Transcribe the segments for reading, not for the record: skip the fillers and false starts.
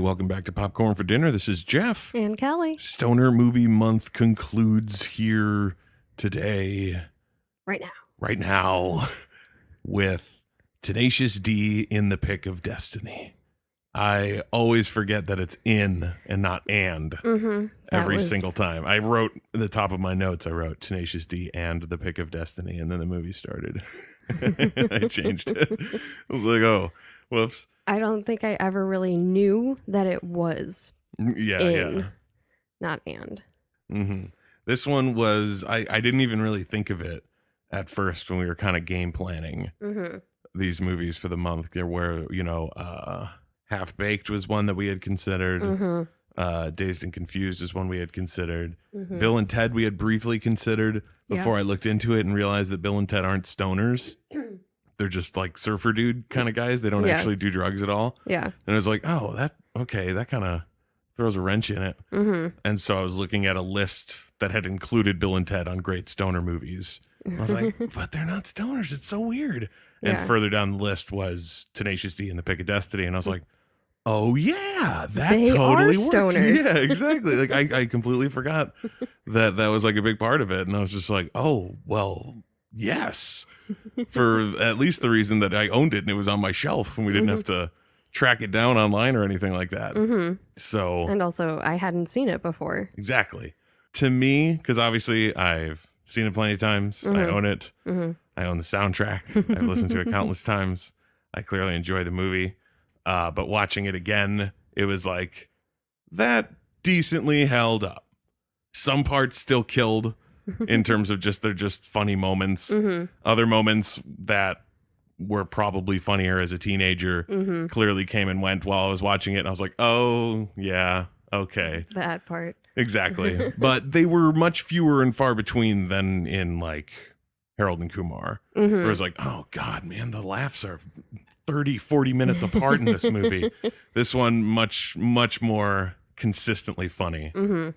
welcome back to Popcorn for Dinner. This is Jeff. And Kelly. Stoner Movie Month concludes here today. Right now. With Tenacious D in the Pick of Destiny. I always forget that it's in and not and every single time. I wrote at the top of my notes, I wrote Tenacious D and the Pick of Destiny, and then the movie started. I changed it. I was like, oh, whoops. I don't think I ever really knew that it was not and. Mm-hmm. This one was, I didn't even really think of it at first when we were kind of game planning these movies for the month. There were, Half Baked was one that we had considered. Dazed and Confused is one we had considered. Bill and Ted we had briefly considered before I looked into it and realized that Bill and Ted aren't stoners. They're just like surfer dude kind of guys. They don't actually do drugs at all. Yeah. And I was like, oh, that kind of throws a wrench in it. And so I was looking at a list that had included Bill and Ted on great stoner movies. I was like, but they're not stoners. It's so weird. And further down the list was Tenacious D and the Pick of Destiny. And I was like, oh, yeah, that they totally are works. Stoners. Yeah, exactly. Like I completely forgot that was like a big part of it. And I was just like, oh, well, yes. For at least the reason that I owned it and it was on my shelf and we didn't have to track it down online or anything like that. So, and also I hadn't seen it before. Exactly. To me, because obviously I've seen it plenty of times. I own it. I own the soundtrack. I've listened to it countless times. I clearly enjoy the movie. But watching it again, it was like, that decently held up. Some parts still killed in terms of they're just funny moments. Other moments that were probably funnier as a teenager clearly came and went while I was watching it. And I was like, oh, yeah, okay. That part. Exactly. But they were much fewer and far between than in like Harold and Kumar. Where it was like, oh, God, man, the laughs are 30, 40 minutes apart in this movie. This one much, much more consistently funny. And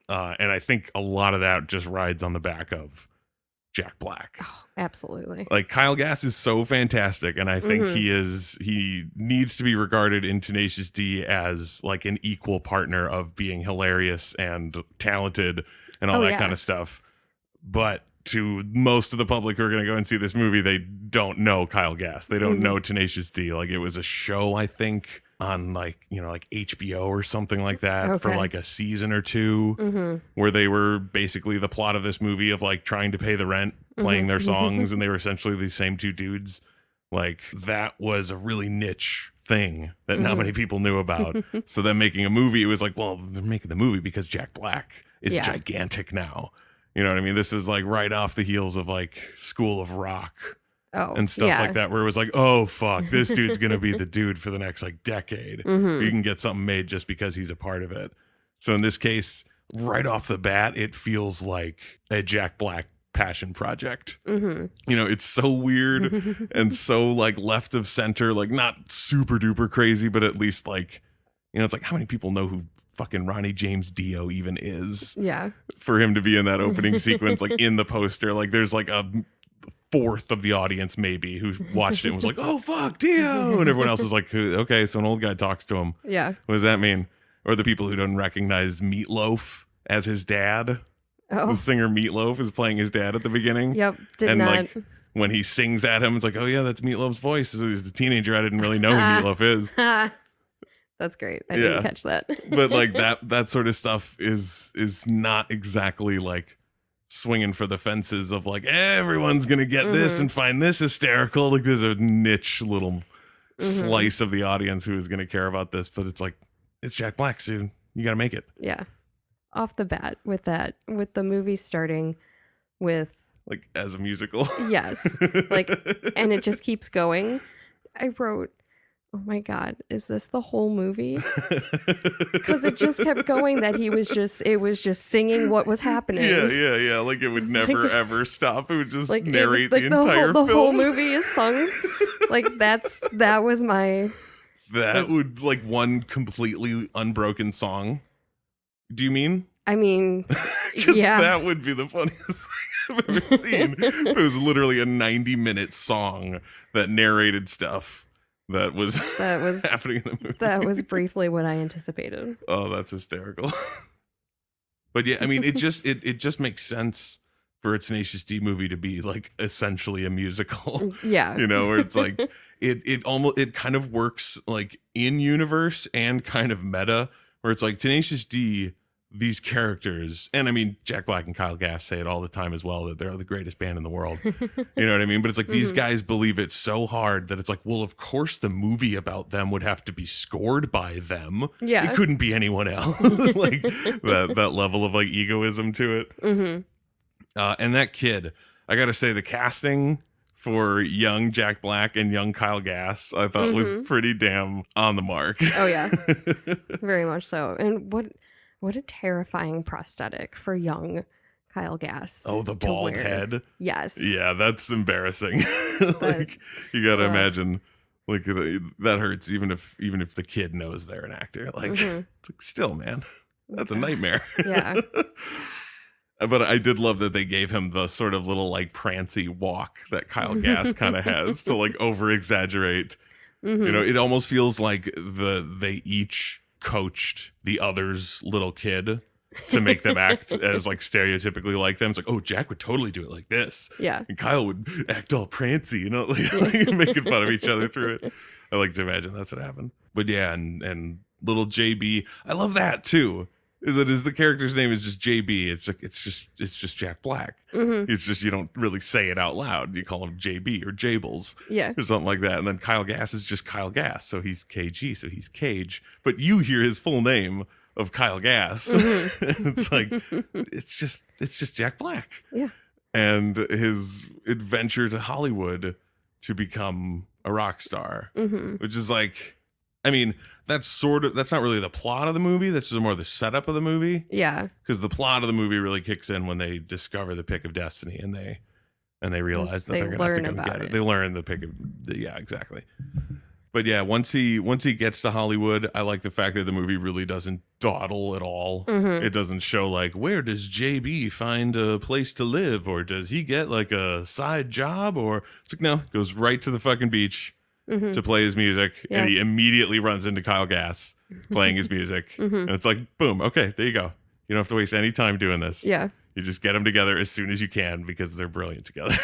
I think a lot of that just rides on the back of Jack Black. Oh, absolutely. Like Kyle Gass is so fantastic. And I think he needs to be regarded in Tenacious D as like an equal partner of being hilarious and talented and all that kind of stuff. But to most of the public who are going to go and see this movie, they don't know Kyle Gass. They don't know Tenacious D. Like it was a show, I think, on like HBO or something like that for like a season or two where they were basically the plot of this movie of like trying to pay the rent, playing their songs, and they were essentially the same two dudes. Like that was a really niche thing that not many people knew about. So then making a movie, it was like, well, they're making the movie because Jack Black is gigantic now. You know what I mean? This was like right off the heels of like School of Rock and stuff like that, where it was like, oh, fuck, this dude's going to be the dude for the next like decade. You can get something made just because he's a part of it. So in this case, right off the bat, it feels like a Jack Black passion project. It's so weird and so like left of center, like not super duper crazy, but at least like, it's like how many people know who fucking Ronnie James Dio even is for him to be in that opening sequence, like in the poster. Like there's like a fourth of the audience maybe who watched it and was like, oh fuck, Dio, and everyone else is like, okay, so an old guy talks to him. What does that mean? Or the people who don't recognize Meatloaf as his dad. The singer Meatloaf is playing his dad at the beginning. Like when he sings at him, it's like, oh yeah, that's Meatloaf's voice. As a teenager, I didn't really know who Meatloaf is. That's great. I didn't catch that. But like that sort of stuff is not exactly like swinging for the fences of like everyone's gonna get this and find this hysterical. Like there's a niche little slice of the audience who is gonna care about this, but it's like it's Jack Black, so you gotta make it. Yeah. Off the bat with the movie starting with like as a musical. Yes. Like and it just keeps going. I wrote, oh my God, is this the whole movie? Because it just kept going that it was just singing what was happening. Yeah. Like it would never ever stop. It would just like, narrate the entire film. The whole movie is sung. Like that was my. That would like one completely unbroken song. Do you mean? I mean, that would be the funniest thing I've ever seen. It was literally a 90-minute song that narrated stuff that was That was happening in the movie. That was briefly what I anticipated. Oh, that's hysterical. But yeah, I mean, it just makes sense for a Tenacious D movie to be like essentially a musical. Yeah. You know, where it's like it kind of works like in universe and kind of meta, where it's like Tenacious D, these characters, and I mean Jack Black and Kyle Gass say it all the time as well, that they're the greatest band in the world. You know what I mean? But it's like these guys believe it so hard that it's like, well, of course the movie about them would have to be scored by them. Yeah. It couldn't be anyone else. Like that level of like egoism to it. And that kid, I gotta say, the casting for young Jack Black and young Kyle Gass, I thought was pretty damn on the mark. Oh yeah. Very much so. And what a terrifying prosthetic for young Kyle Gass. Oh, the bald head. Yes. Yeah, that's embarrassing. Like you gotta imagine, like that hurts even if the kid knows they're an actor. Like it's like, still, man, that's a nightmare. Yeah. But I did love that they gave him the sort of little like prancy walk that Kyle Gass kind of has to like over exaggerate. You know, it almost feels like they each coached the other's little kid to make them act as like stereotypically like them. It's like, oh, Jack would totally do it like this. Yeah. And Kyle would act all prancy, you know, like making fun of each other through it. I like to imagine that's what happened. But yeah, and little JB, I love that too. Is the character's name is just JB. It's just Jack Black. It's just, you don't really say it out loud. You call him JB or Jables, or something like that. And then Kyle Gass is just Kyle Gass, so he's KG, so he's Cage. But you hear his full name of Kyle Gass. It's like it's just Jack Black. Yeah. And his adventure to Hollywood to become a rock star, which is like, I mean, that's not really the plot of the movie. That's just more the setup of the movie. Yeah. Because the plot of the movie really kicks in when they discover the pick of destiny and they realize that they're going to have to go get it. They learn the pick of, yeah, exactly. But yeah, once he gets to Hollywood, I like the fact that the movie really doesn't dawdle at all. It doesn't show like, where does JB find a place to live, or does he get like a side job, or it's like, no, goes right to the fucking beach to play his music, and he immediately runs into Kyle Gass playing his music, and it's like, boom, okay, there you go. You don't have to waste any time doing this. Yeah. You just get them together as soon as you can because they're brilliant together.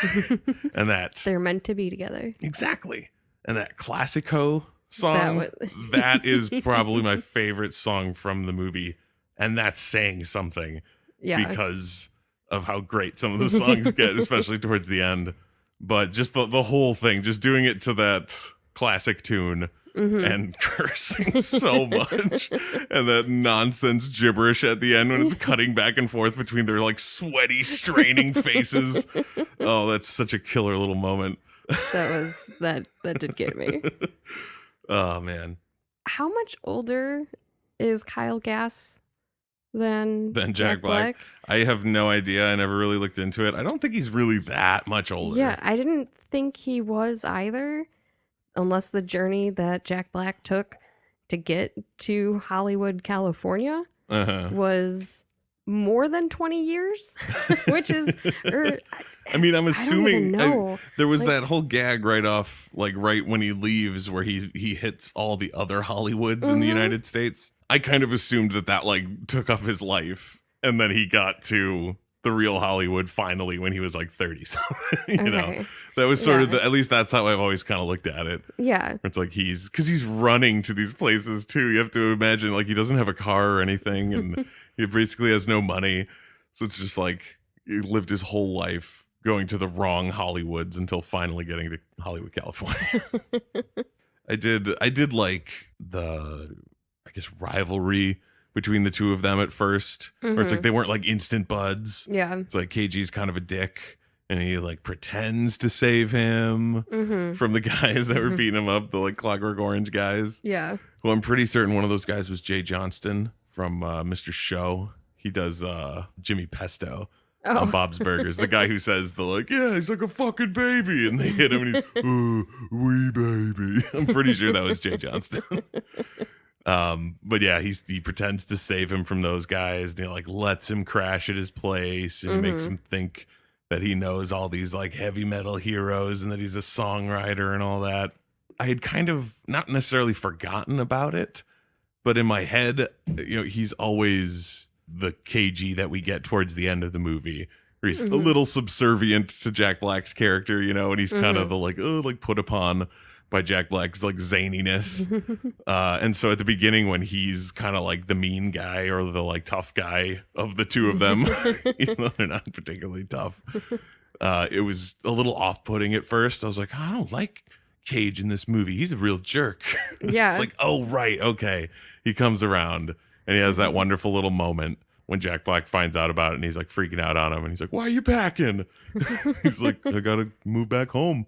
And they're meant to be together. Exactly. And that Classico song, that is probably my favorite song from the movie, and that's saying something because of how great some of the songs get, especially towards the end. But just the whole thing, just doing it to that classic tune and cursing so much, and that nonsense gibberish at the end when it's cutting back and forth between their like sweaty, straining faces. Oh, that's such a killer little moment. That did get me. Oh man. How much older is Kyle Gass than Jack Black? I have no idea. I never really looked into it. I don't think he's really that much older. Yeah, I didn't think he was either, unless the journey that Jack Black took to get to Hollywood, California was more than 20 years, which is, I mean, I'm assuming there was like, that whole gag right when he leaves where he hits all the other Hollywoods in the United States. I kind of assumed that like took up his life, and then he got to the real Hollywood finally when he was like 30 something. You know, that was sort of at least that's how I've always kind of looked at it. Yeah. It's like because he's running to these places too. You have to imagine like he doesn't have a car or anything, and he basically has no money. So it's just like he lived his whole life going to the wrong Hollywoods until finally getting to Hollywood, California. I did like the, I guess, rivalry between the two of them at first, where it's like they weren't like instant buds. Yeah. It's like KG's kind of a dick, and he like pretends to save him from the guys that were beating him up, the like Clockwork Orange guys. Yeah. Well, I'm pretty certain one of those guys was Jay Johnston from Mr. Show. He does Jimmy Pesto on Bob's Burgers. The guy who says yeah, he's like a fucking baby, and they hit him and he's, wee baby. I'm pretty sure that was Jay Johnston. But yeah, he pretends to save him from those guys, and he like lets him crash at his place, and he makes him think that he knows all these like heavy metal heroes and that he's a songwriter and all that. I had kind of not necessarily forgotten about it, but in my head, he's always the KG that we get towards the end of the movie. Where he's a little subservient to Jack Black's character, and he's kind of the put upon by Jack Black's like zaniness. And so at the beginning, when he's kind of like the mean guy or the like tough guy of the two of them, even though they're not particularly tough, it was a little off-putting at first. I was like, I don't like Cage in this movie. He's a real jerk. Yeah. It's like, oh, right. Okay. He comes around and he has that wonderful little moment when Jack Black finds out about it and he's like freaking out on him and he's like, why are you packing? He's like, I gotta move back home.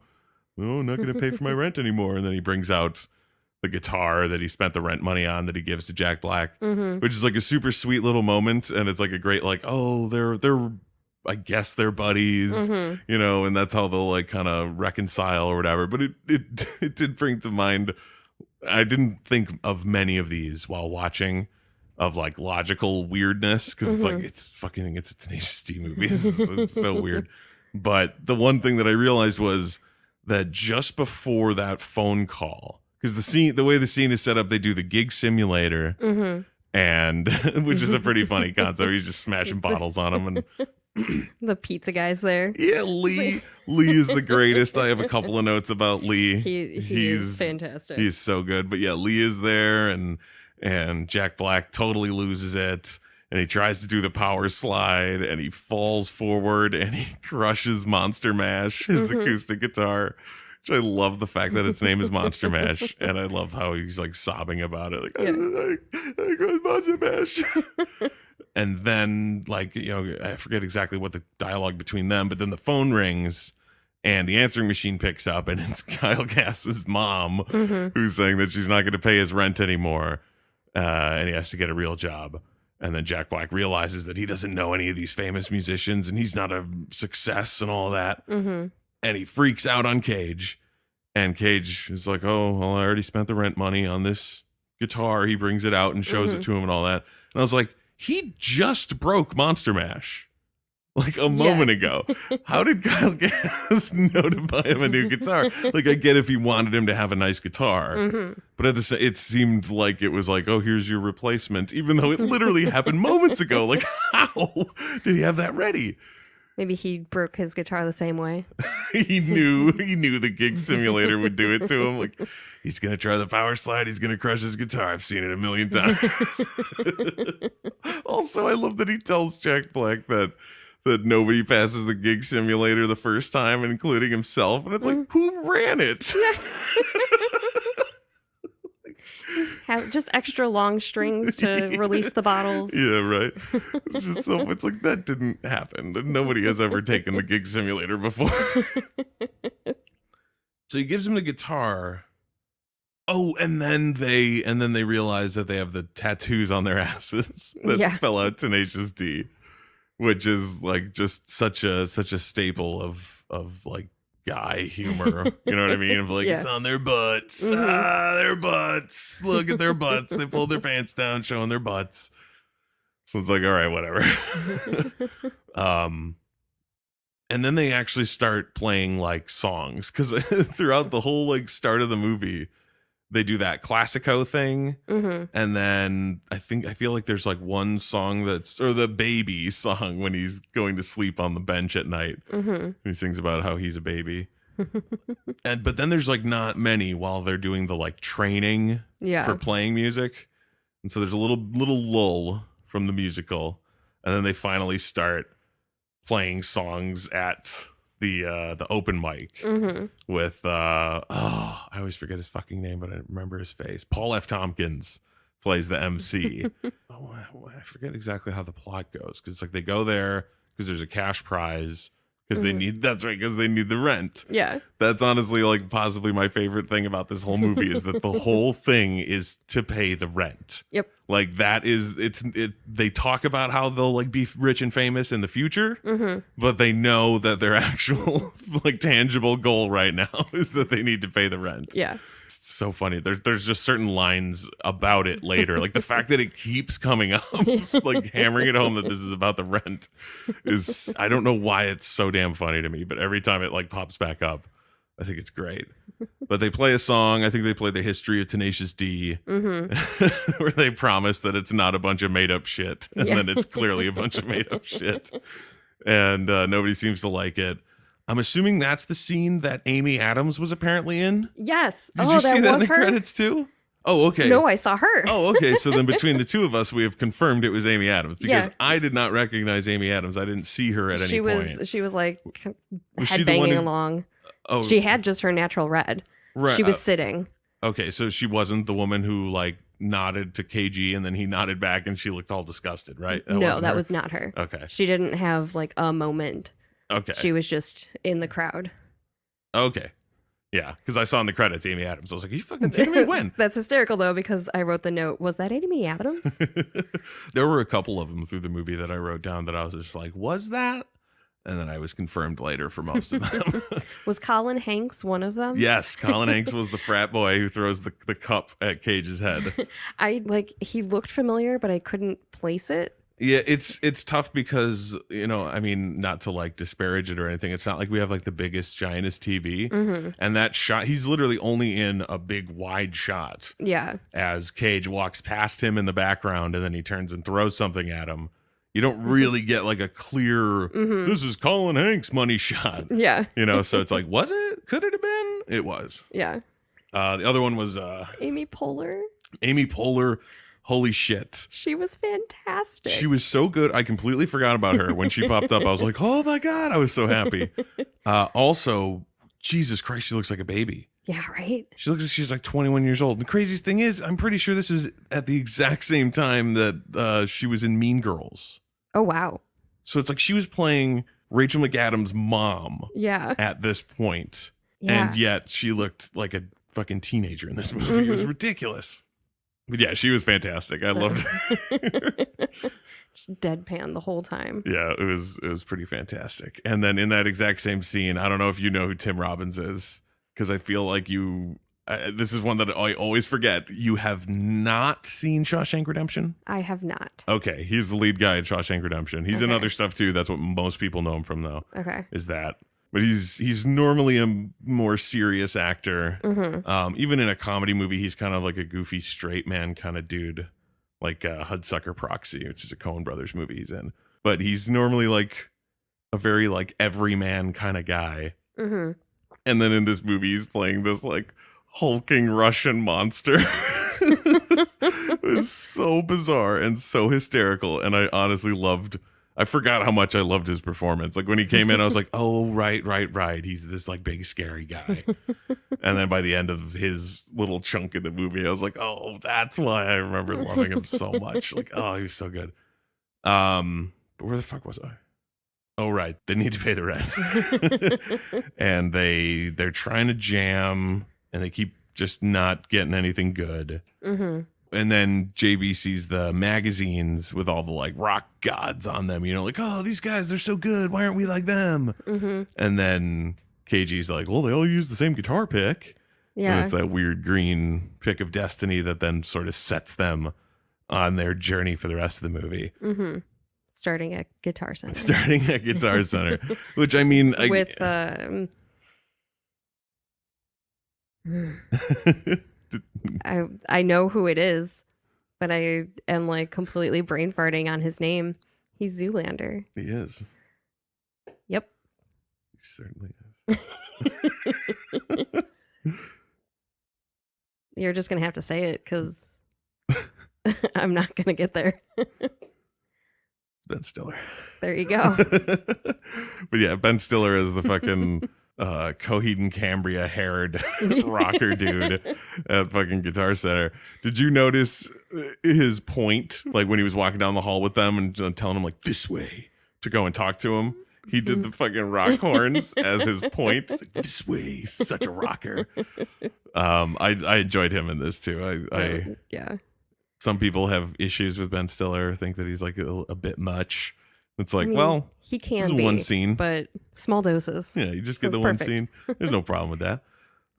No, I'm not gonna pay for my rent anymore. And then he brings out the guitar that he spent the rent money on that he gives to Jack Black, which is like a super sweet little moment. And it's like a great like, oh, they're I guess they're buddies, and that's how they'll like kind of reconcile or whatever. But it did bring to mind, I didn't think of many of these while watching, of like logical weirdness, because it's like it's a Tenacious D movie. It's so weird. But the one thing that I realized was that just before that phone call, because the way the scene is set up, they do the gig simulator, and which is a pretty funny concept. He's just smashing bottles on them, and the pizza guy's there. Yeah, Lee is the greatest. I have a couple of notes about Lee. He's fantastic. He's so good. But yeah, Lee is there, and Jack Black totally loses it, and he tries to do the power slide, and he falls forward, and he crushes Monster Mash, his acoustic guitar, which I love the fact that its name is Monster Mash, and I love how he's like sobbing about it, like, I crushed Monster Mash. And then, like, I forget exactly what the dialogue between them, but then the phone rings, and the answering machine picks up, and it's Kyle Gass's mom, who's saying that she's not going to pay his rent anymore. And he has to get a real job. And then Jack Black realizes that he doesn't know any of these famous musicians and he's not a success and all that. And he freaks out on Cage. And Cage is like, oh, well, I already spent the rent money on this guitar. He brings it out and shows it to him and all that. And I was like, he just broke Monster Mash like a moment ago. How did Kyle Gass know to buy him a new guitar? Like, I get if he wanted him to have a nice guitar, but at it seemed like it was like, oh, here's your replacement, even though it literally happened moments ago. Like, how did he have that ready? Maybe he broke his guitar the same way. He knew the gig simulator would do it to him. Like, he's gonna try the power slide. He's gonna crush his guitar. I've seen it a million times. Also, I love that he tells Jack Black that nobody passes the gig simulator the first time, including himself. And it's like, who ran it? Have just extra long strings to release the bottles. Yeah, right. It's just it's like, that didn't happen. Nobody has ever taken the gig simulator before. So he gives him the guitar. Oh, and then they realize that they have the tattoos on their asses that spell out Tenacious D, which is like just such a staple of like guy humor. You know what I mean? Of like, it's on their butts. Their butts. Look at their butts. They pulled their pants down, showing their butts. So it's like, all right, whatever. And then they actually start playing like songs, because throughout the whole like start of the movie, they do that Classico thing. And then I feel like there's like one song or the baby song when he's going to sleep on the bench at night. He sings about how he's a baby. But then there's like not many while they're doing the like training for playing music. And so there's a little lull from the musical. And then they finally start playing songs at the open mic with I always forget his fucking name, but I remember his face. Paul F. Tompkins plays the MC. I forget exactly how the plot goes, because it's like they go there because there's a cash prize, because they need the rent. Yeah, that's honestly like possibly my favorite thing about this whole movie, is that the whole thing is to pay the rent. Yep. Like that is they talk about how they'll like be rich and famous in the future, but they know that their actual like tangible goal right now is that they need to pay the rent. Yeah. It's so funny. There's just certain lines about it later. Like the fact that it keeps coming up, like hammering it home that this is about the rent, is, I don't know why it's so damn funny to me, but every time it like pops back up, I think it's great. But they play a song. I think they play the history of Tenacious D, where they promise that it's not a bunch of made up shit. And then it's clearly a bunch of made up shit. And nobody seems to like it. I'm assuming that's the scene that Amy Adams was apparently in. Yes. Did you see that in the credits too? Oh, okay. No, I saw her. Oh, okay. So then between the two of us, we have confirmed it was Amy Adams because I did not recognize Amy Adams. I didn't see her at any point. She was like headbanging along. Oh, she had just her natural red. Right. She was sitting. Okay, so she wasn't the woman who like nodded to KG and then he nodded back and she looked all disgusted, right? That was not her. Okay. She didn't have like a moment. Okay. She was just in the crowd. Okay. Yeah, because I saw in the credits Amy Adams. I was like, are you fucking kidding me? When? That's hysterical, though, because I wrote the note. Was that Amy Adams? There were a couple of them through the movie that I wrote down that I was just like, was that? And then I was confirmed later for most of them. Was Colin Hanks one of them? Yes, Colin Hanks was the frat boy who throws the cup at Cage's head. He looked familiar, but I couldn't place it. Yeah, it's tough because, I mean, not to like disparage it or anything. It's not like we have like the biggest, giantest TV. And that shot, he's literally only in a big wide shot. Yeah. As Cage walks past him in the background and then he turns and throws something at him. You don't really get like a clear, this is Colin Hanks money shot. Yeah. So it's like, was it? Could it have been? It was. Yeah. The other one was Amy Poehler. Amy Poehler. Holy shit. She was fantastic. She was so good. I completely forgot about her. When she popped up, I was like, oh my God. I was so happy. Also, Jesus Christ, she looks like a baby. Yeah, right? She looks like she's like 21 years old. The craziest thing is, I'm pretty sure this is at the exact same time that she was in Mean Girls. Oh, wow. So it's like she was playing Rachel McAdams' mom at this point. Yeah. And yet she looked like a fucking teenager in this movie. It was ridiculous. But yeah, she was fantastic. I loved her. Just deadpan the whole time. Yeah, it was pretty fantastic. And then in that exact same scene, I don't know if you know who Tim Robbins is, because I feel like this is one that I always forget. You have not seen Shawshank Redemption? I have not. Okay, he's the lead guy in Shawshank Redemption. He's in other stuff too. That's what most people know him from, though. Okay. Is that. But he's normally a more serious actor. Even in a comedy movie, he's kind of like a goofy straight man kind of dude, like Hudsucker Proxy, which is a Coen Brothers movie he's in. But he's normally like a very like everyman kind of guy. And then in this movie, he's playing this like hulking Russian monster. It was so bizarre and so hysterical, and I honestly I forgot how much I loved his performance. Like when he came in, I was like, oh, right. He's this like big, scary guy. And then by the end of his little chunk in the movie, I was like, oh, that's why I remember loving him so much. Like, oh, he was so good. But where the fuck was I? Oh, right. They need to pay the rent. And they're trying to jam and they keep just not getting anything good. And then JB sees the magazines with all the like rock gods on them, like, oh, these guys, they're so good. Why aren't we like them? And then KG's like, well, they all use the same guitar pick. Yeah. And it's that weird green pick of destiny that then sort of sets them on their journey for the rest of the movie. Starting at Guitar Center. Which I mean. With I know who it is, but I am like completely brain farting on his name. He's Zoolander. He is. Yep. He certainly is. You're just going to have to say it because I'm not going to get there. Ben Stiller. There you go. But yeah, Ben Stiller is the fucking Coheed and Cambria haired rocker dude at fucking Guitar Center. Did you notice his point? Like when he was walking down the hall with them and telling them like this way to go and talk to him. He did the fucking rock horns as his point. Like, this way, he's such a rocker. I enjoyed him in this too. Yeah. Some people have issues with Ben Stiller, think that he's like a bit much. It's like, well, he can be one scene, but small doses. Yeah, you just get the perfect. One scene. There's no problem with that.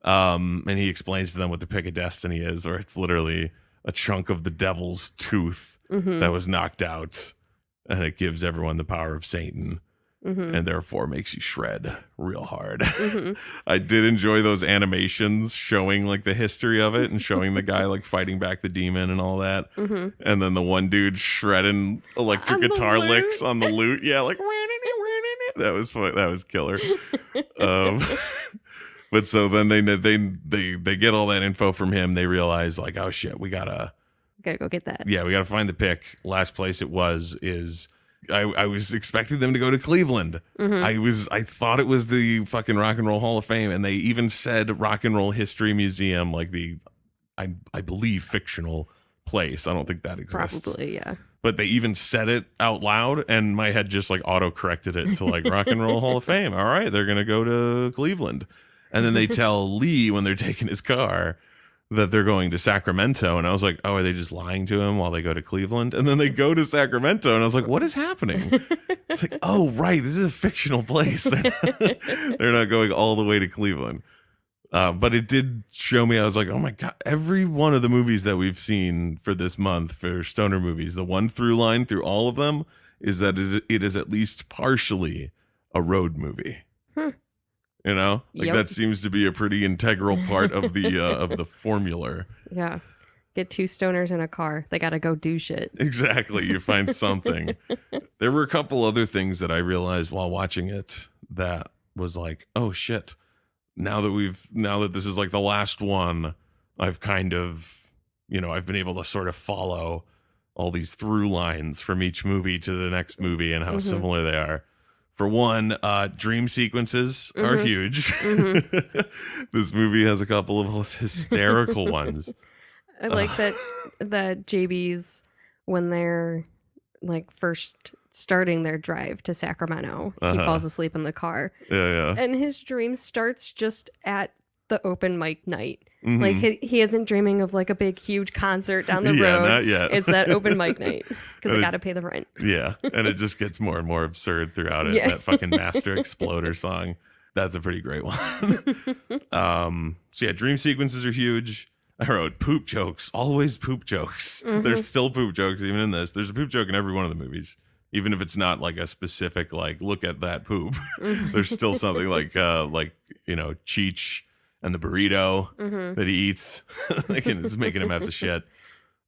And he explains to them what the pick of destiny is, or it's literally a chunk of the devil's tooth that was knocked out, and it gives everyone the power of Satan. and therefore makes you shred real hard. Mm-hmm. I did enjoy those animations showing like the history of it and showing the guy like fighting back the demon and all that. Mm-hmm. And then the one dude shredding electric guitar licks on the lute. Yeah, like that was fun. That was killer. But so then they get all that info from him. They realize like, oh shit, we gotta go get that. Yeah, we gotta find the pick. Last place it is I was expecting them to go to Cleveland. I thought it was the fucking Rock and Roll Hall of Fame, and they even said Rock and Roll History Museum, like the I believe fictional place. I don't think that exists. Probably, yeah. But they even said it out loud, and my head just like auto corrected it to like Rock and Roll Hall of Fame. All right, they're gonna go to Cleveland. And then they tell Lee when they're taking his car that they're going to Sacramento. And I was like, oh, are they just lying to him while they go to Cleveland? And then they go to Sacramento. And I was like, what is happening? It's like, oh, right. This is a fictional place. They're not going all the way to Cleveland. But it did show me, I was like, oh my God, every one of the movies that we've seen for this month for stoner movies, the one through line through all of them is that it is at least partially a road movie. You know, like that seems to be a pretty integral part of the formula. Yeah. Get two stoners in a car. They got to go do shit. Exactly. You find something. There were a couple other things that I realized while watching it that was like, oh shit. Now that this is like the last one, I've kind of, I've been able to sort of follow all these through lines from each movie to the next movie and how similar they are. For one, dream sequences are huge. This movie has a couple of hysterical ones. I like that JB's, when they're like first starting their drive to Sacramento, he falls asleep in the car. Yeah. And his dream starts just at the open mic night. Like he isn't dreaming of like a big, huge concert down the road. Not yet. It's that open mic night because they got to pay the rent. Yeah. And it just gets more and more absurd throughout it. Yeah. That fucking Master Exploder song. That's a pretty great one. So yeah, dream sequences are huge. I wrote poop jokes, always poop jokes. There's still poop jokes even in this. There's a poop joke in every one of the movies. Even if it's not like a specific, like, look at that poop. There's still something like Cheech and the burrito that he eats. It's making him have to shit.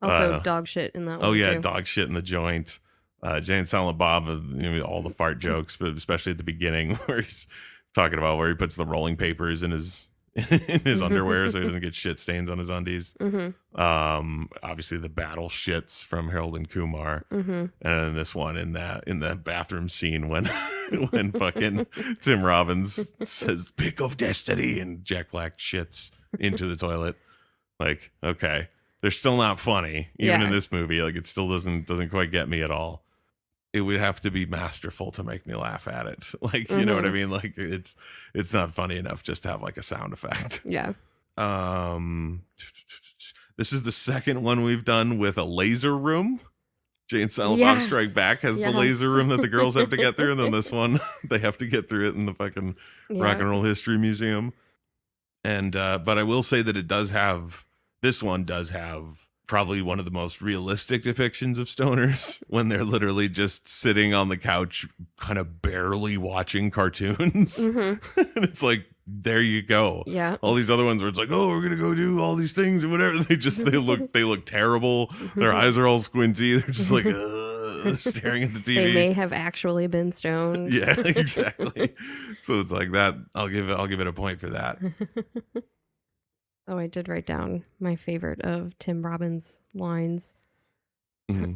Also, dog shit in that one. Oh, yeah, too. Dog shit in the joint. Jay and Silent Bob, all the fart jokes, but especially at the beginning where he's talking about where he puts the rolling papers in his underwear so he doesn't get shit stains on his undies. Obviously the battle shits from Harold and Kumar. And then this one in the bathroom scene when fucking Tim Robbins says pick of destiny and Jack Black shits into the toilet. Like, okay, they're still not funny even in this movie. Like, it still doesn't quite get me at all. It would have to be masterful to make me laugh at it. Like, you know what I mean? Like, it's not funny enough just to have like a sound effect. Yeah. This is the second one we've done with a laser room. Jay and Silent Bob Strike Back has the laser room that the girls have to get through. And then this one, they have to get through it in the fucking Rock and Roll History Museum. And, but I will say that this one does have probably one of the most realistic depictions of stoners when they're literally just sitting on the couch, kind of barely watching cartoons. And it's like, there you go. Yeah. All these other ones where it's like, oh, we're going to go do all these things and whatever. They look terrible. Their eyes are all squinty. They're just like, staring at the TV. They may have actually been stoned. Yeah, exactly. So it's like that. I'll give it a point for that. Oh, I did write down my favorite of Tim Robbins' lines.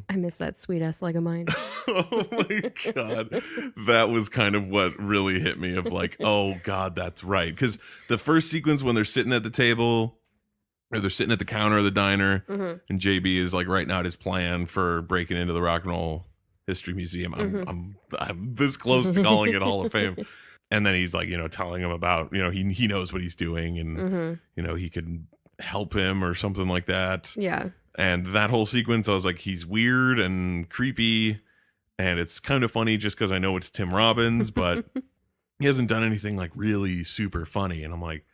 I miss that sweet ass leg of mine. Oh my God. That was kind of what really hit me of like, oh God, that's right. Because the first sequence when they're sitting at the table or they're sitting at the counter of the diner and JB is like writing out his plan for breaking into the Rock and Roll History Museum. I'm this close to calling it Hall of Fame. And then he's like, telling him about, he knows what he's doing and, he can help him or something like that. Yeah. And that whole sequence, I was like, he's weird and creepy. And it's kind of funny just because I know it's Tim Robbins, but he hasn't done anything like really super funny. And I'm like,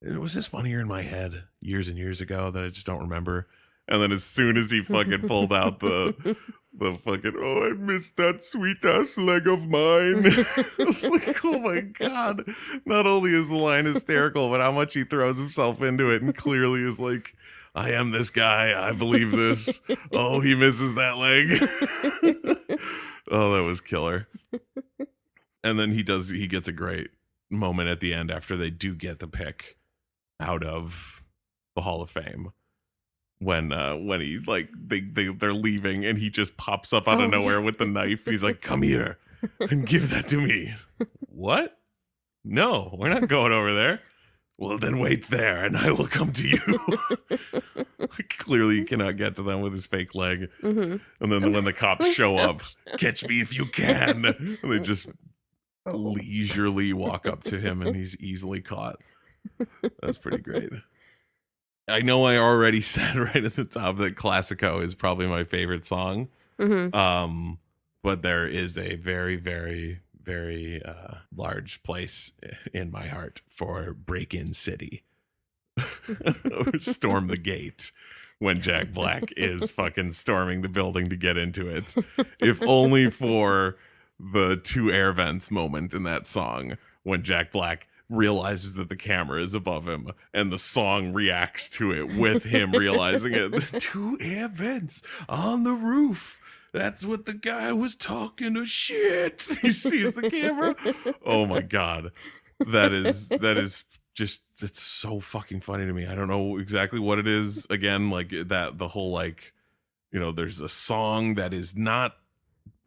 was this funnier in my head years and years ago that I just don't remember? And then as soon as he fucking pulled out the fucking, oh, I missed that sweet ass leg of mine. I was like, oh my God. Not only is the line hysterical, but how much he throws himself into it and clearly is like, I am this guy. I believe this. Oh, he misses that leg. Oh, that was killer. And then he gets a great moment at the end after they do get the pick out of the Hall of Fame. When he like they're leaving and he just pops up out of nowhere with the knife. He's like, come here and give that to me. What? No, we're not going over there. Well, then wait there and I will come to you. Clearly he cannot get to them with his fake leg. And then when the cops show up, catch me if you can. And they just leisurely walk up to him and he's easily caught. That's pretty great. I know I already said right at the top that Classico is probably my favorite song. But there is a very, very, very large place in my heart for Break-In City. Storm the Gate when Jack Black is fucking storming the building to get into it. If only for the two air vents moment in that song when Jack Black realizes that the camera is above him and the song reacts to it with him realizing it. The two air vents on the roof. That's what the guy was talking to shit. He sees the camera. Oh my God. That is just, it's so fucking funny to me. I don't know exactly what it is. Again, like that, the whole like, you know, there's a song that is not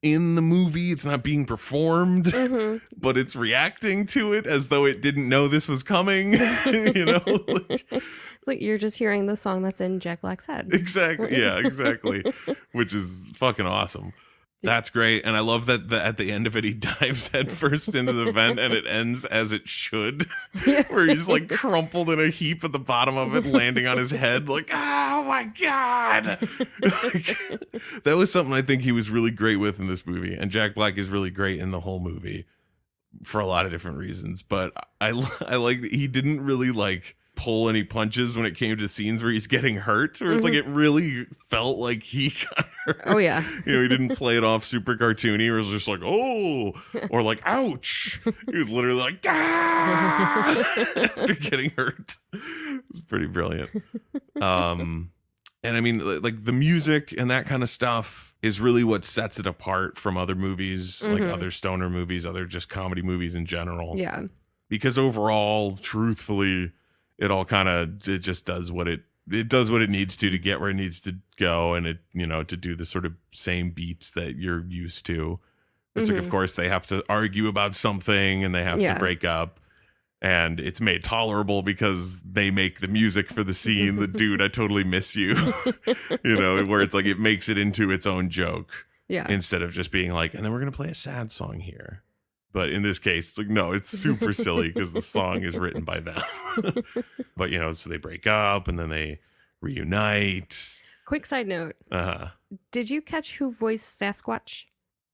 in the movie, it's not being performed, but it's reacting to it as though it didn't know this was coming. You know, like you're just hearing the song that's in Jack Black's head. Exactly. Yeah, exactly. Which is fucking awesome. That's great. And I love that at the end of it, he dives headfirst into the vent and it ends as it should, where he's like crumpled in a heap at the bottom of it, landing on his head like, oh my God. That was something I think he was really great with in this movie. And Jack Black is really great in the whole movie for a lot of different reasons. But I like that he didn't really like pull any punches when it came to scenes where he's getting hurt, or it's like it really felt like he got hurt. Oh yeah. You know, he didn't play it off super cartoony, or it was just like, oh, or like, ouch. He was literally like, ah, after getting hurt. It's pretty brilliant. And I mean, like the music and that kind of stuff is really what sets it apart from other movies, like other stoner movies, other just comedy movies in general. Yeah. Because overall, truthfully, it all kind of, it just does what it does what it needs to get where it needs to go, and it, you know, to do the sort of same beats that you're used to. It's like, of course, they have to argue about something and they have to break up, and it's made tolerable because they make the music for the scene. The dude, I totally miss you, you know, where it's like it makes it into its own joke, instead of just being like, and then we're gonna play a sad song here. But in this case, it's like, no, it's super silly because the song is written by them. But, you know, so they break up and then they reunite. Quick side note. Did you catch who voiced Sasquatch?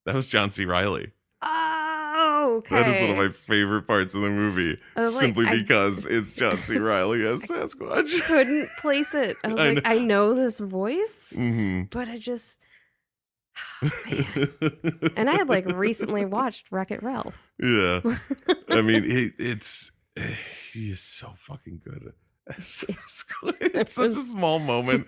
That was John C. Reilly. Oh, okay. That is one of my favorite parts of the movie. Simply because it's John C. Reilly as Sasquatch. Couldn't place it. I was I know this voice, but I just... Oh, man. And I had like recently watched Wreck-It Ralph. Yeah. I mean, he is so fucking good. It's such a small moment,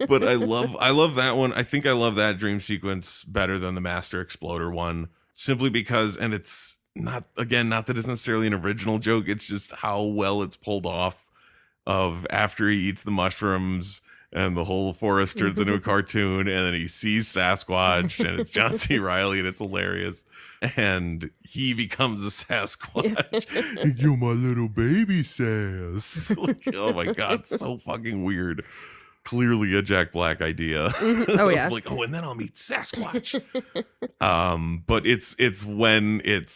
but I love that one. I think I love that dream sequence better than the Master Exploder one, simply because, and it's not that it's necessarily an original joke, it's just how well it's pulled off. Of after he eats the mushrooms and the whole forest turns into a cartoon, and then he sees Sasquatch, and it's John C. Reilly, and it's hilarious. And he becomes a Sasquatch. Yeah. You're my little baby Sass. Like, oh my God, so fucking weird. Clearly a Jack Black idea. Oh yeah. Like, oh, and then I'll meet Sasquatch. But it's when it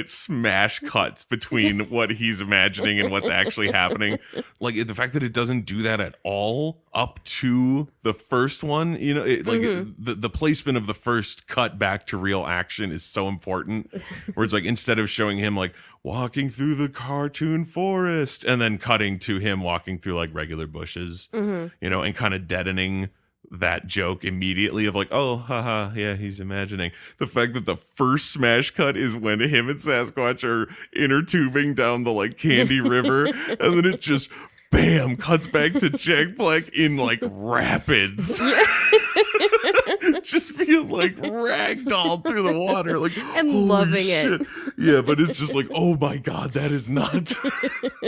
smash cuts between what he's imagining and what's actually happening. Like the fact that it doesn't do that at all up to the first one, you know, the placement of the first cut back to real action is so important. Where it's like, instead of showing him like, walking through the cartoon forest, and then cutting to him walking through like regular bushes, you know, and kind of deadening that joke immediately of like, oh, haha, yeah, he's imagining. The fact that the first smash cut is when him and Sasquatch are inner tubing down the like Candy River, and then it just bam cuts back to Jack Black in like rapids. Just being like ragdolled through the water, like, and loving it. Yeah, but it's just like, oh my god, that is not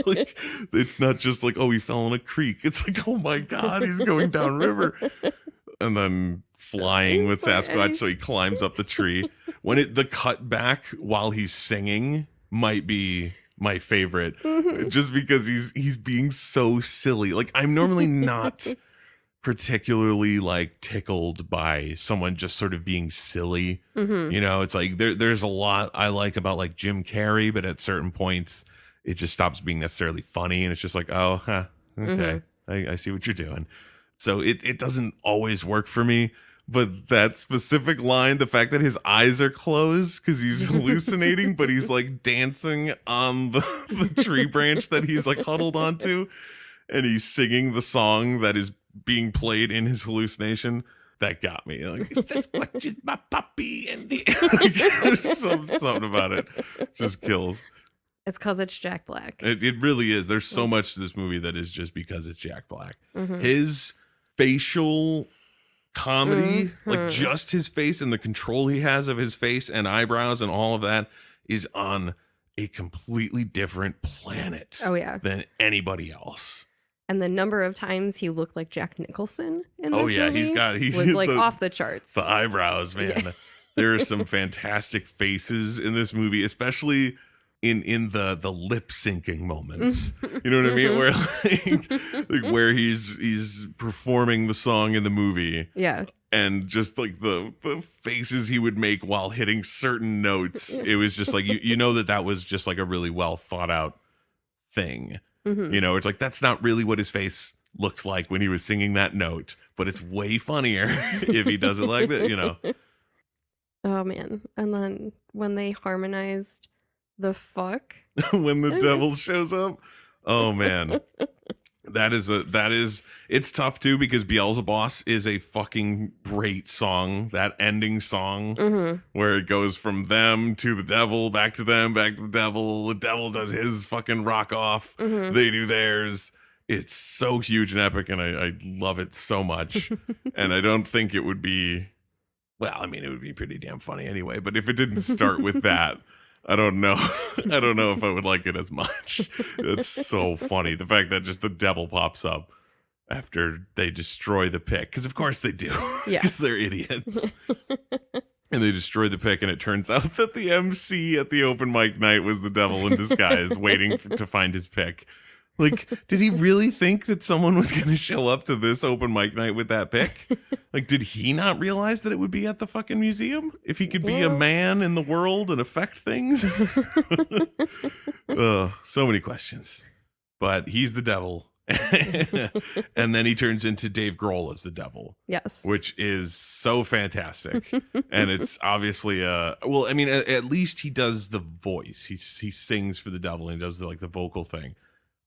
like, it's not just like, oh, he fell in a creek. It's like, oh my god, he's going downriver. And then flying with Sasquatch, so he climbs up the tree. When the cut back while he's singing might be my favorite, just because he's being so silly. Like, I'm normally not particularly like tickled by someone just sort of being silly. You know, it's like there's a lot I like about like Jim Carrey, but at certain points it just stops being necessarily funny, and it's just like, oh, okay, I see what you're doing. So it doesn't always work for me. But that specific line, the fact that his eyes are closed because he's hallucinating, but he's like dancing on the tree branch that he's like huddled onto, and he's singing the song that is being played in his hallucination, that got me. Like, Sasquatch is my puppy, and something about it just kills. It's because it's Jack Black. It really is. There's so much to this movie that is just because it's Jack Black. His facial comedy, like just his face and the control he has of his face and eyebrows and all of that, is on a completely different planet than anybody else. And the number of times he looked like Jack Nicholson in this movie was like off the charts. The eyebrows, man. Yeah. There are some fantastic faces in this movie, especially in the lip syncing moments. You know what I mean? Where like where he's performing the song in the movie. Yeah. And just like the faces he would make while hitting certain notes. It was just like you know that was just like a really well thought out thing. You know, it's like that's not really what his face looks like when he was singing that note, but it's way funnier if he does it like that, you know. Oh man. And then when they harmonized the fuck when the devil shows up, oh man, that is it's tough too, because Beelzebub is a fucking great song. That ending song where it goes from them to the devil, back to them, back to the devil does his fucking rock off, they do theirs. It's so huge and epic, and I love it so much. And I don't think it would be, well, I mean, it would be pretty damn funny anyway, but if it didn't start with that, I don't know. I don't know if I would like it as much. It's so funny. The fact that just the devil pops up after they destroy the pick. Because of course they do. Yeah. Because they're idiots. And they destroy the pick, and it turns out that the MC at the open mic night was the devil in disguise waiting to find his pick. Like, did he really think that someone was going to show up to this open mic night with that pick? Like, did he not realize that it would be at the fucking museum? If he could be a man in the world and affect things? So many questions. But he's the devil. And then he turns into Dave Grohl as the devil. Yes. Which is so fantastic. And it's obviously well, I mean, at least he does the voice. He sings for the devil, and he does the vocal thing.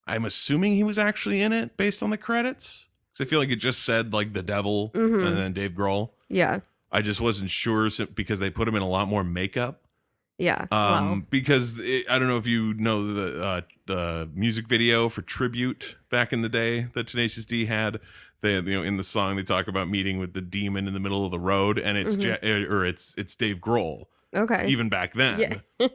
I'm assuming he was actually in it based on the credits, because I feel like it just said like the devil and then Dave Grohl. Yeah. I just wasn't sure because they put him in a lot more makeup. Yeah. Because I don't know if you know the music video for Tribute back in the day that Tenacious D had. They, in the song they talk about meeting with the demon in the middle of the road, and it's it's Dave Grohl. Okay. Even back then. Yeah.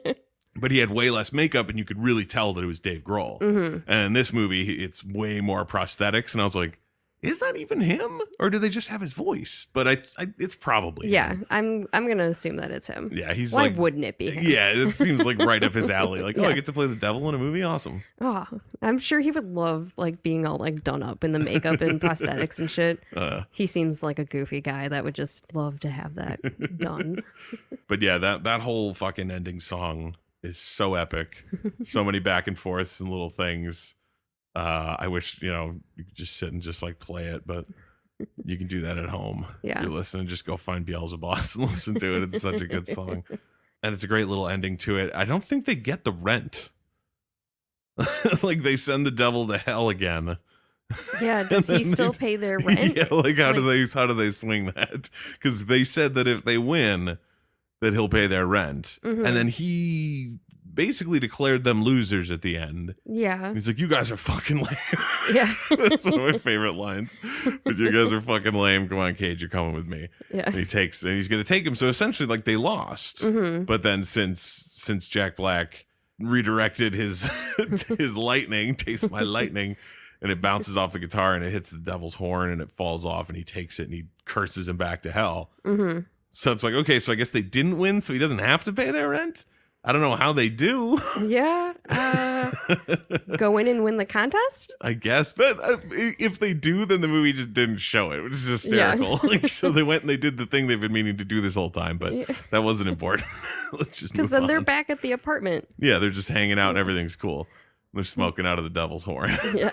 But he had way less makeup, and you could really tell that it was Dave Grohl. And in this movie, it's way more prosthetics, and I was like, is that even him, or do they just have his voice? But it's probably him. I'm gonna assume that it's him. Yeah, he's why wouldn't it be him? Yeah, it seems like right up his alley. Like, I get to play the devil in a movie, awesome. Oh, I'm sure he would love like being all like done up in the makeup and prosthetics and shit. He seems like a goofy guy that would just love to have that done. But yeah, that whole fucking ending song is so epic. So many back and forths and little things. I wish, you could just sit and just like play it, but you can do that at home. Yeah. You're listening, just go find Beelzebub and listen to it. It's such a good song. and it's a great little ending to it. I don't think they get the rent. Like they send the devil to hell again. Yeah, does he still pay their rent? Yeah, like how do they swing that? Because they said that if they win, that he'll pay their rent, and then he basically declared them losers at the end. Yeah, he's like, "You guys are fucking lame." Yeah, that's one of my favorite lines. But you guys are fucking lame. Come on, Cage, you're coming with me. Yeah, and he's gonna take him. So essentially, like they lost. But then since Jack Black redirected his his lightning, taste my lightning, and it bounces off the guitar and it hits the devil's horn and it falls off and he takes it and he curses him back to hell. So it's like, okay, so I guess they didn't win, so he doesn't have to pay their rent. I don't know how they do. Yeah. Go in and win the contest? I guess. But if they do, then the movie just didn't show it, which is hysterical. Yeah. Like, so they went and they did the thing they've been meaning to do this whole time, but that wasn't important. Let's just move on. Because then they're back at the apartment. Yeah, they're just hanging out and everything's cool. They're smoking out of the devil's horn. Yeah.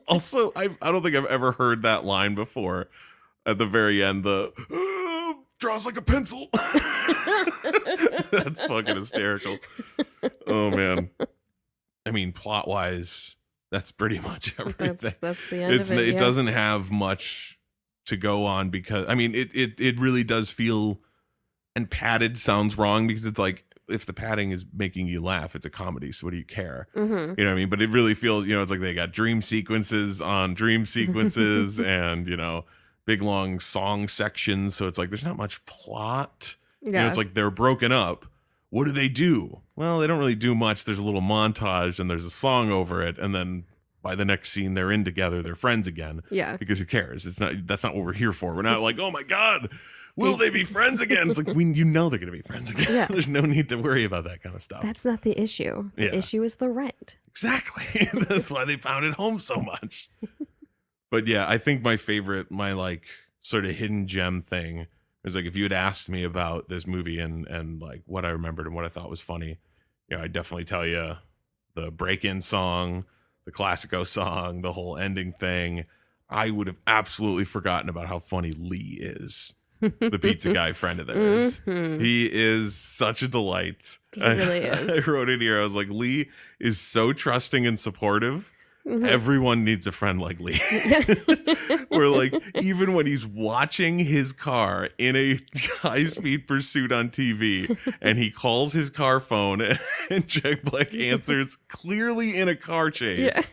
Also, I don't think I've ever heard that line before. At the very end, the draws like a pencil. That's fucking hysterical. Oh man. I mean, plot wise, that's pretty much everything. That's the end of it. It doesn't have much to go on because I mean it really does feel, and padded sounds wrong because it's like, if the padding is making you laugh, it's a comedy, so what do you care? You know what I mean? But it really feels, it's like they got dream sequences on dream sequences and, big long song sections. So it's like there's not much plot. Yeah. It's like they're broken up. What do they do? Well, they don't really do much. There's a little montage and there's a song over it. And then by the next scene, they're in together. They're friends again. Yeah. Because who cares? That's not what we're here for. We're not like, oh my God, will they be friends again? It's like, they're going to be friends again. Yeah. There's no need to worry about that kind of stuff. That's not the issue. The issue is the rent. Exactly. That's why they pounded home so much. But yeah, I think my like sort of hidden gem thing is like, if you had asked me about this movie and like what I remembered and what I thought was funny, I'd definitely tell you the break-in song, the Classico song, the whole ending thing. I would have absolutely forgotten about how funny Lee is. The pizza guy friend of theirs. He is such a delight. He really is. I wrote it here. I was like, Lee is so trusting and supportive. Everyone needs a friend like Lee. Where like, even when he's watching his car in a high-speed pursuit on TV and he calls his car phone and Jack Black answers clearly in a car chase,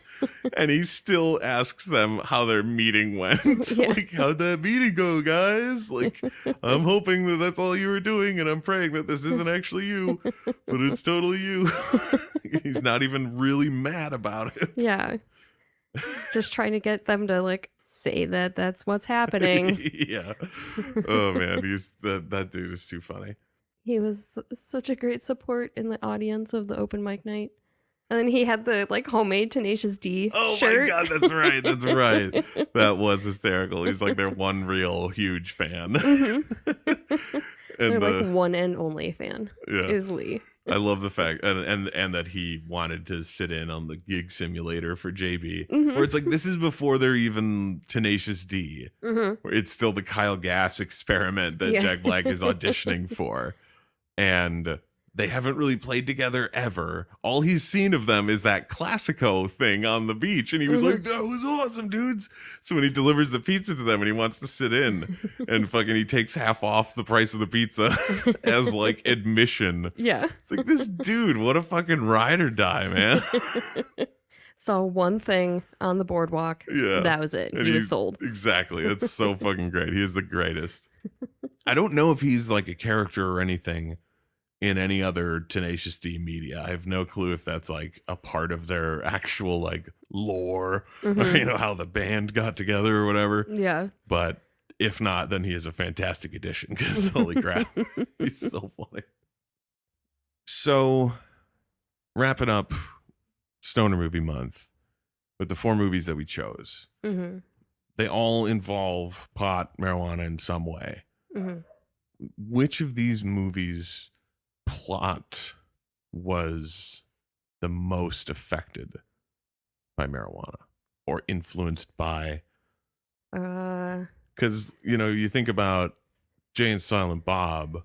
and he still asks them how their meeting went. Like, how'd that meeting go, guys? Like, I'm hoping that that's all you were doing, and I'm praying that this isn't actually you, but it's totally you. He's not even really mad about it. Yeah. Just trying to get them to like say that that's what's happening. Yeah. Oh man, that dude is too funny. He was such a great support in the audience of the open mic night. And then he had the like homemade Tenacious D shirt. Oh my God, that's right. That's right. That was hysterical. He's like their one real huge fan. And they're like one and only fan is Lee. I love the fact and that he wanted to sit in on the gig simulator for JB, where it's like, this is before they're even Tenacious D, where it's still the Kyle Gass experiment that Jack Black is auditioning for. And they haven't really played together ever. All he's seen of them is that Classico thing on the beach. And he was like, that was awesome, dudes. So when he delivers the pizza to them and he wants to sit in and fucking he takes half off the price of the pizza as like admission. Yeah. It's like, this dude, what a fucking ride or die, man. Saw one thing on the boardwalk. Yeah. That was it. He was sold. Exactly. It's so fucking great. He is the greatest. I don't know if he's like a character or anything in any other Tenacious D media. I have no clue if that's like a part of their actual like lore, or, how the band got together or whatever. Yeah. But if not, then he is a fantastic addition because holy crap, he's so funny. So wrapping up Stoner Movie Month with the 4 movies that we chose, they all involve pot, marijuana in some way. Which of these movies plot was the most affected by marijuana or influenced by? Because you think about Jay and Silent Bob,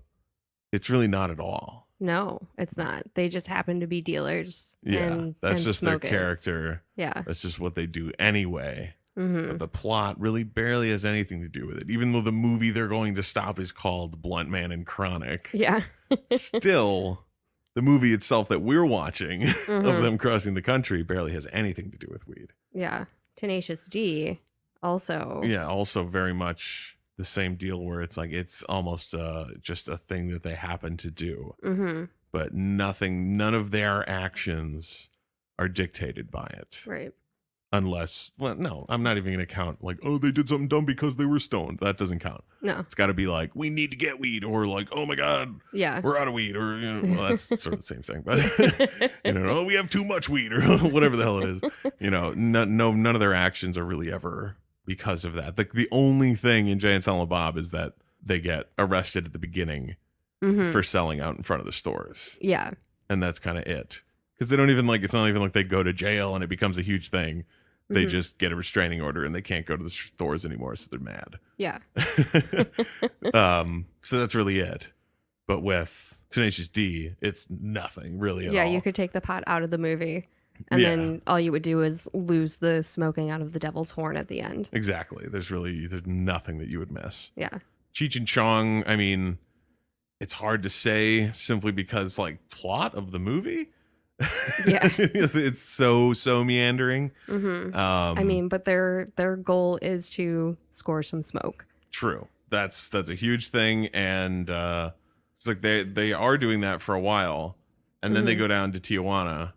it's really not at all. No, it's not. They just happen to be dealers. Yeah, that's just their character. Yeah. That's just what they do anyway. Mm-hmm. But the plot really barely has anything to do with it. Even though the movie they're going to stop is called Blunt Man and Chronic. Yeah. Still, the movie itself that we're watching of them crossing the country barely has anything to do with weed. Yeah. Tenacious D also. Yeah, also very much the same deal where it's like it's almost just a thing that they happen to do. Mm-hmm. But none of their actions are dictated by it. Right. Unless, well, no, I'm not even going to count like, oh, they did something dumb because they were stoned. That doesn't count. No. It's got to be like, we need to get weed, or like, oh my God, yeah, we're out of weed, or, you know, well, that's sort of the same thing, but, you know, oh, we have too much weed, or whatever the hell it is. You know, none of their actions are really ever because of that. Like the only thing in Jay and Silent Bob is that they get arrested at the beginning for selling out in front of the stores. Yeah. And that's kind of it. Because they don't even like, it's not even like they go to jail and it becomes a huge thing. They just get a restraining order and they can't go to the stores anymore, so they're mad. Yeah. So that's really it. But with Tenacious D, it's nothing really at all. Yeah, you could take the pot out of the movie, and then all you would do is lose the smoking out of the devil's horn at the end. Exactly. There's nothing that you would miss. Yeah. Cheech and Chong, I mean, it's hard to say simply because, like, plot of the movie. Yeah. It's so meandering. I mean, but their goal is to score some smoke. True. That's a huge thing, and it's like they are doing that for a while, and then they go down to Tijuana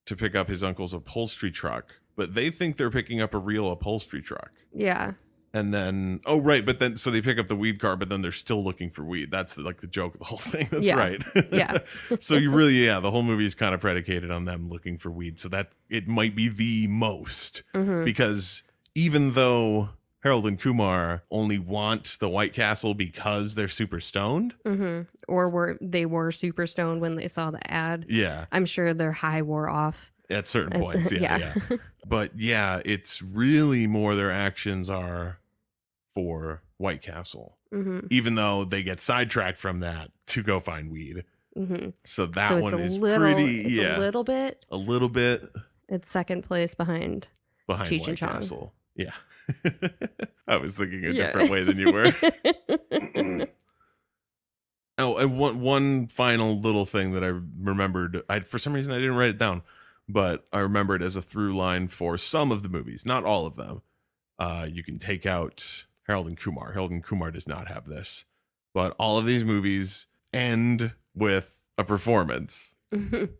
to pick up his uncle's upholstery truck, but they think they're picking up a real upholstery truck. Yeah. And then, oh, right. But then, so they pick up the weed car, but then they're still looking for weed. That's like the joke of the whole thing. That's right. Yeah. So you really, the whole movie is kind of predicated on them looking for weed. So that it might be the most because even though Harold and Kumar only want the White Castle because they're super stoned. Or they were super stoned when they saw the ad. Yeah. I'm sure their high wore off. At certain points, yeah. But yeah, it's really more their actions are for White Castle, even though they get sidetracked from that to go find weed. So that one is pretty, a little bit. It's second place behind Cheech and Chong. Castle. Yeah. I was thinking a different way than you were. Oh, and one final little thing that I remembered. For some reason I didn't write it down. But I remember it as a through line for some of the movies, not all of them. You can take out Harold and Kumar. Harold and Kumar does not have this. But all of these movies end with a performance.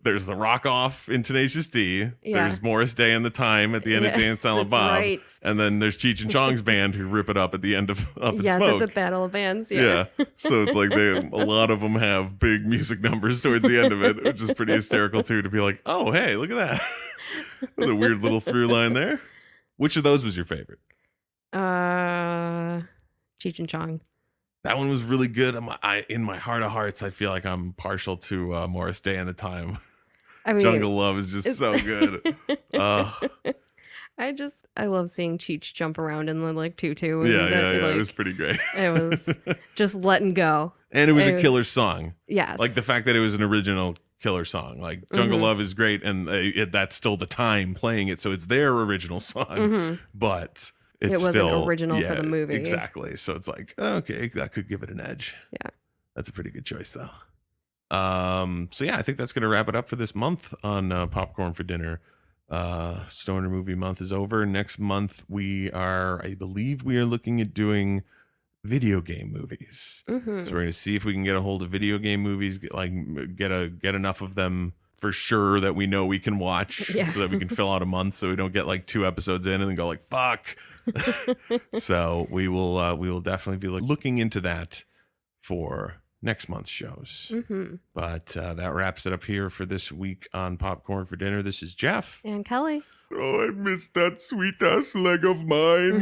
There's the rock off in Tenacious D. There's Morris Day and the Time at the end of Jay and Silent Bob. Right. And then there's Cheech and Chong's band who rip it up at the end of Up in Smoke. Yes, at the Battle of Bands. Yeah. So it's like a lot of them have big music numbers towards the end of it, which is pretty hysterical too, to be like, oh, hey, look at that. There's a weird little through line there. Which of those was your favorite? Cheech and Chong. That one was really good. In my heart of hearts, I feel like I'm partial to Morris Day and the Time. I mean, Jungle Love is just so good. I love seeing Cheech jump around in the like tutu. And it was pretty great. It was just letting go. And it was a killer song. Yes. Like the fact that it was an original killer song. Like Jungle Love is great, and that's still the Time playing it, so it's their original song. But it wasn't still original for the movie. Exactly. So it's like, okay, that could give it an edge. Yeah. That's a pretty good choice, though. So yeah, I think that's going to wrap it up for this month on Popcorn for Dinner. Stoner Movie Month is over. Next month I believe we are looking at doing video game movies. So we're going to see if we can get a hold of video game movies, get enough of them for sure that we know we can watch, so that we can fill out a month, so we don't get like 2 episodes in and then go like, fuck. So we will definitely be looking into that for next month's shows. But that wraps it up here for this week on Popcorn for Dinner. This is Jeff and Kelly. Oh, I missed that sweet ass leg of mine.